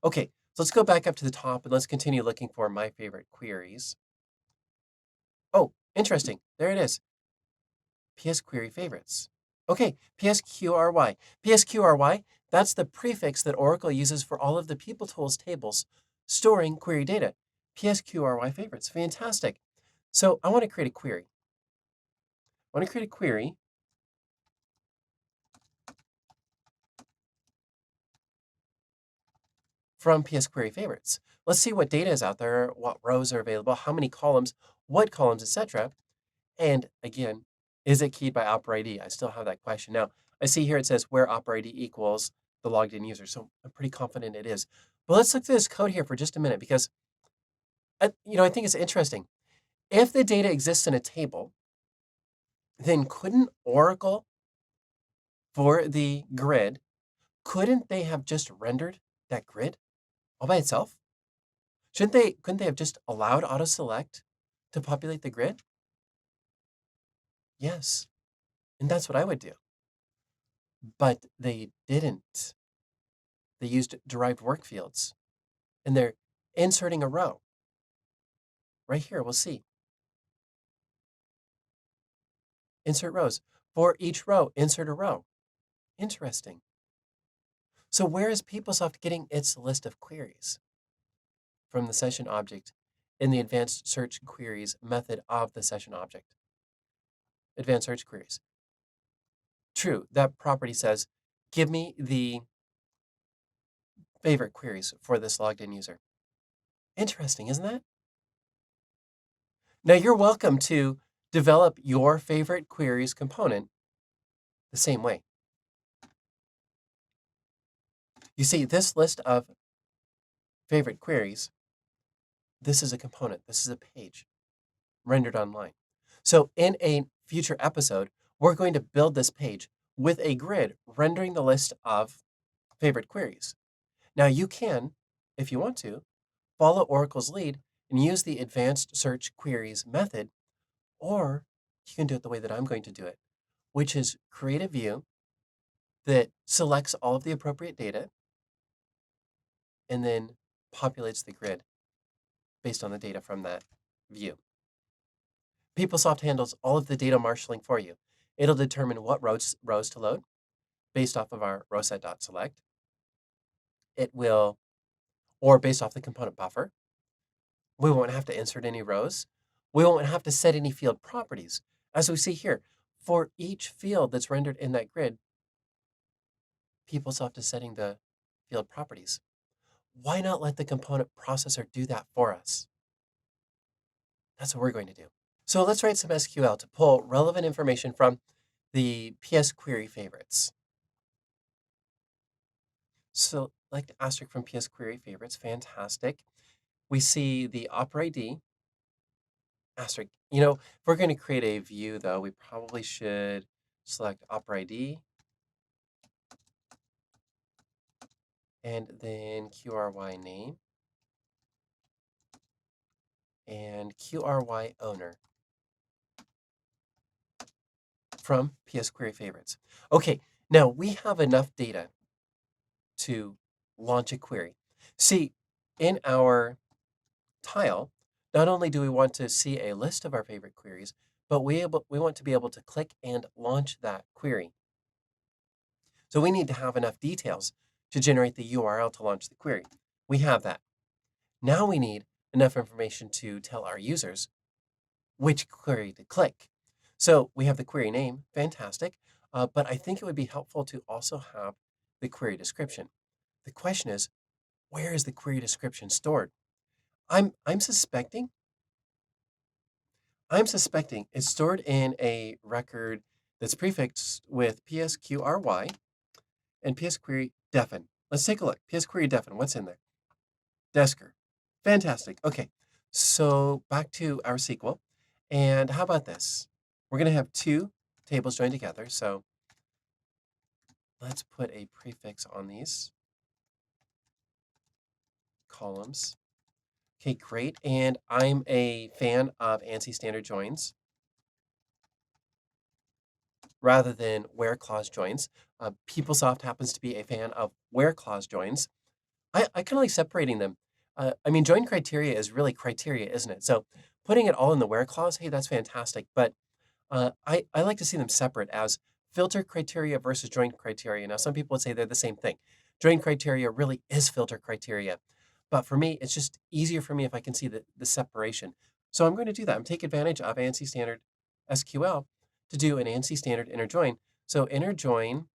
Okay, so let's go back up to the top and let's continue looking for my favorite queries. Oh, interesting. There it is. PS query favorites. Okay, PSQRY. PSQRY, that's the prefix that Oracle uses for all of the people tools tables storing query data. PSQRY favorites. Fantastic. So I want to create a query. I want to create a query from PS query favorites. Let's see what data is out there, what rows are available, how many columns, what columns, etc. And again, is it keyed by Opera ID? I still have that question. Now, I see here it says where Opera ID equals the logged in user. So I'm pretty confident it is. But let's look through this code here for just a minute because I think it's interesting. If the data exists in a table, then couldn't Oracle for the grid, couldn't they have just rendered that grid all by itself? Couldn't they have just allowed auto select to populate the grid? Yes. And that's what I would do. But they didn't. They used derived work fields and they're inserting a row. Right here, we'll see. Insert rows. For each row, insert a row. Interesting. So where is PeopleSoft getting its list of queries? From the session object in the advanced search queries method of the session object. Advanced search queries. True, that property says, give me the favorite queries for this logged in user. Interesting, isn't that? Now you're welcome to develop your favorite queries component the same way. You see, this list of favorite queries, this is a component, this is a page rendered online. So in a future episode, we're going to build this page with a grid rendering the list of favorite queries. Now you can, if you want to, follow Oracle's lead and use the advanced search queries method, or you can do it the way that I'm going to do it, which is create a view that selects all of the appropriate data and then populates the grid based on the data from that view. PeopleSoft handles all of the data marshaling for you. It'll determine what rows to load based off of our rowset.select. It will, or based off the component buffer. We won't have to insert any rows. We won't have to set any field properties. As we see here, for each field that's rendered in that grid, PeopleSoft is setting the field properties. Why not let the component processor do that for us? That's what we're going to do. So let's write some SQL to pull relevant information from the PS query favorites. So like the asterisk from PS query favorites, fantastic. We see the Opera ID, asterisk. If we're going to create a view though, we probably should select Opera ID and then QRY name and QRY owner from PS query favorites. Okay, now we have enough data to launch a query. See, in our tile, not only do we want to see a list of our favorite queries, but we want to be able to click and launch that query. So we need to have enough details to generate the URL to launch the query. We have that. Now we need enough information to tell our users which query to click. So we have the query name, fantastic, but I think it would be helpful to also have the query description. The question is, where is the query description stored? I'm suspecting it's stored in a record that's prefixed with PSQRY and PSQuery defin. Let's take a look. PSQuery defin, what's in there? Desker. Fantastic. Okay, so back to our SQL. And how about this? We're going to have two tables joined together. So let's put a prefix on these columns. Okay, great. And I'm a fan of ANSI standard joins rather than where clause joins. PeopleSoft happens to be a fan of where clause joins. I kind of like separating them. I mean, join criteria is really criteria, isn't it? So putting it all in the where clause, hey, that's fantastic. But I like to see them separate as filter criteria versus join criteria. Now, some people would say they're the same thing. Join criteria really is filter criteria. But for me, it's just easier for me if I can see the separation. So I'm going to do that. I'm take advantage of ANSI standard SQL to do an ANSI standard inner join. So inner join,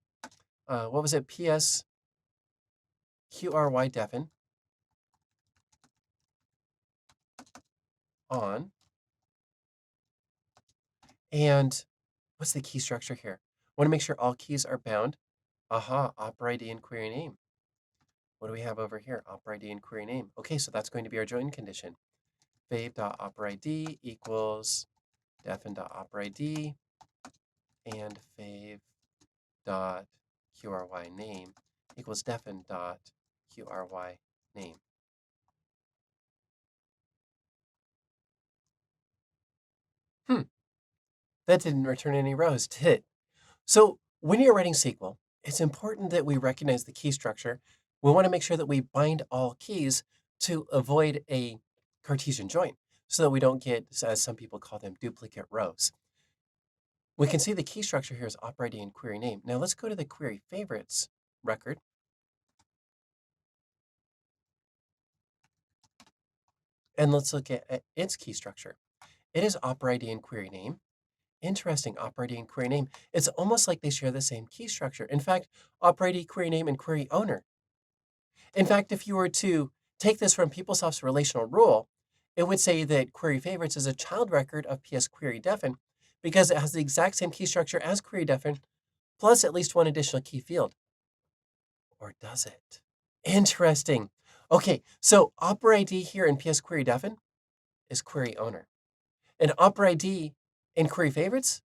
what was it? PS QRY defin on. And what's the key structure here? I want to make sure all keys are bound. Aha, opera ID and query name. What do we have over here? Opera ID and query name. Okay, so that's going to be our join condition. Fave.opera ID equals defin.opera ID and fave.qry name equals defin.qry name. That didn't return any rows, did it? So when you're writing SQL, it's important that we recognize the key structure. We want to make sure that we bind all keys to avoid a Cartesian join so that we don't get, as some people call them, duplicate rows. We can see the key structure here is opera ID and query name. Now let's go to the query favorites record. And let's look at its key structure. It is opera ID and query name. Interesting, opera ID and query name. It's almost like they share the same key structure. In fact, opera ID, query name, and query owner. In fact, if you were to take this from PeopleSoft's relational rule, it would say that query favorites is a child record of PS query defin because it has the exact same key structure as query defin plus at least one additional key field. Or does it? Interesting. Okay, so Opera ID here in PS query defin is query owner. And Opera ID in query favorites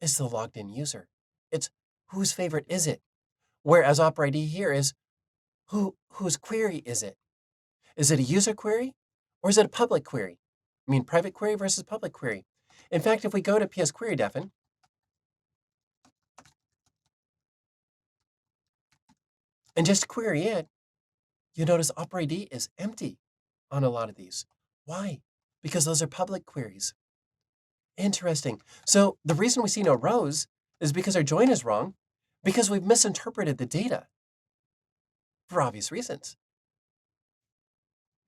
is the logged in user. It's whose favorite is it? Whereas Opera ID here is whose query is it? Is it a user query or is it a public query? I mean, private query versus public query. In fact, if we go to PS query defin and just query it, you notice Opera ID is empty on a lot of these. Why? Because those are public queries. Interesting. So the reason we see no rows is because our join is wrong, because we've misinterpreted the data for obvious reasons.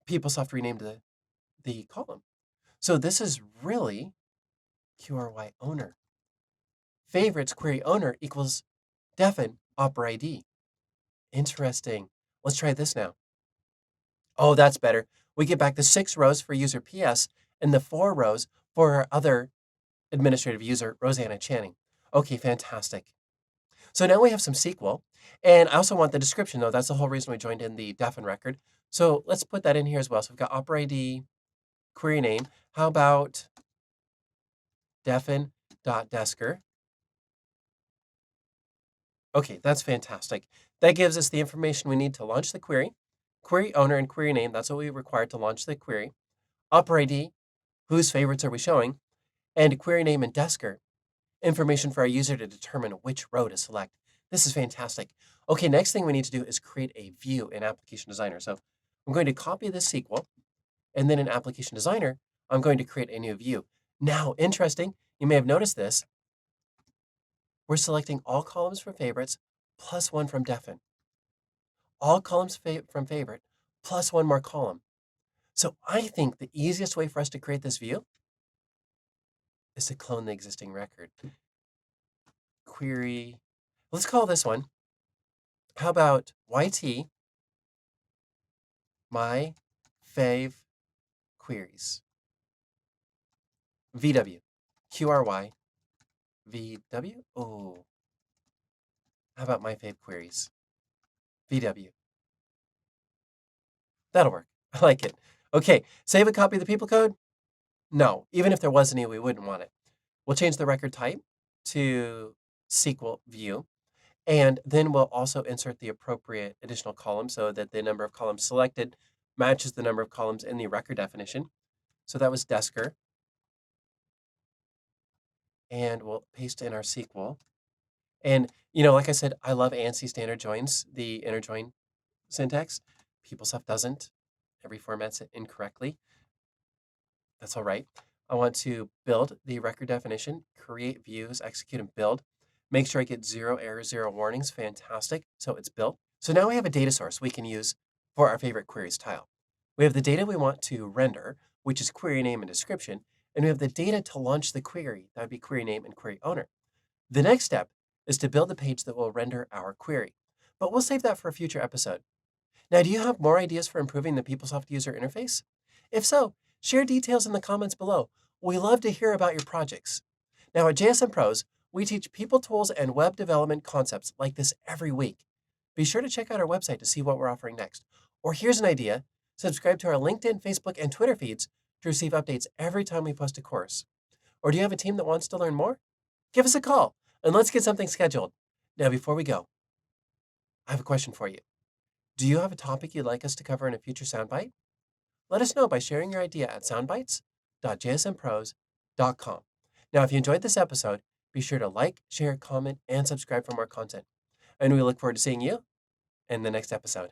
PeopleSoft renamed the column. So this is really QRY owner. Favorites query owner equals defin Opera ID. Interesting. Let's try this now. Oh, that's better. We get back the 6 rows for user PS and the 4 rows for our other administrative user, Rosanna Channing. Okay, fantastic. So now we have some SQL. And I also want the description, though. That's the whole reason we joined in the defin record. So let's put that in here as well. So we've got Opera ID, query name. How about defin.desker? Okay, that's fantastic. That gives us the information we need to launch the query. Query owner and query name, that's what we require to launch the query. Opera ID, whose favorites are we showing? And query name and desker, information for our user to determine which row to select. This is fantastic. Okay, next thing we need to do is create a view in Application Designer. So I'm going to copy this SQL, and then in Application Designer, I'm going to create a new view. Now, interesting, you may have noticed this. We're selecting all columns from favorites plus 1 from defin. All columns from favorite plus 1 more column. So I think the easiest way for us to create this view is to clone the existing record. Query, let's call this one. How about YT, my fave queries? VW, QRY, VW. Oh, how about my fave queries? VW. That'll work. I like it. Okay, save a copy of the people code? No, even if there was any, we wouldn't want it. We'll change the record type to SQL view, and then we'll also insert the appropriate additional column so that the number of columns selected matches the number of columns in the record definition. So that was Desker. And we'll paste in our SQL. And, like I said, I love ANSI standard joins, the inner join syntax. PeopleSoft doesn't. Every formats it incorrectly. That's all right. I want to build the record definition, create views, execute and build. Make sure I get 0 errors, 0 warnings. Fantastic. So it's built. So now we have a data source we can use for our favorite queries tile. We have the data we want to render, which is query name and description, and we have the data to launch the query. That would be query name and query owner. The next step is to build the page that will render our query, but we'll save that for a future episode. Now, do you have more ideas for improving the PeopleSoft user interface? If so, share details in the comments below. We love to hear about your projects. Now, at JSM Pros, we teach people tools and web development concepts like this every week. Be sure to check out our website to see what we're offering next. Or here's an idea: subscribe to our LinkedIn, Facebook, and Twitter feeds to receive updates every time we post a course. Or do you have a team that wants to learn more? Give us a call and let's get something scheduled. Now, before we go, I have a question for you. Do you have a topic you'd like us to cover in a future soundbite? Let us know by sharing your idea at soundbites.jsmpros.com. Now, if you enjoyed this episode, be sure to like, share, comment, and subscribe for more content. And we look forward to seeing you in the next episode.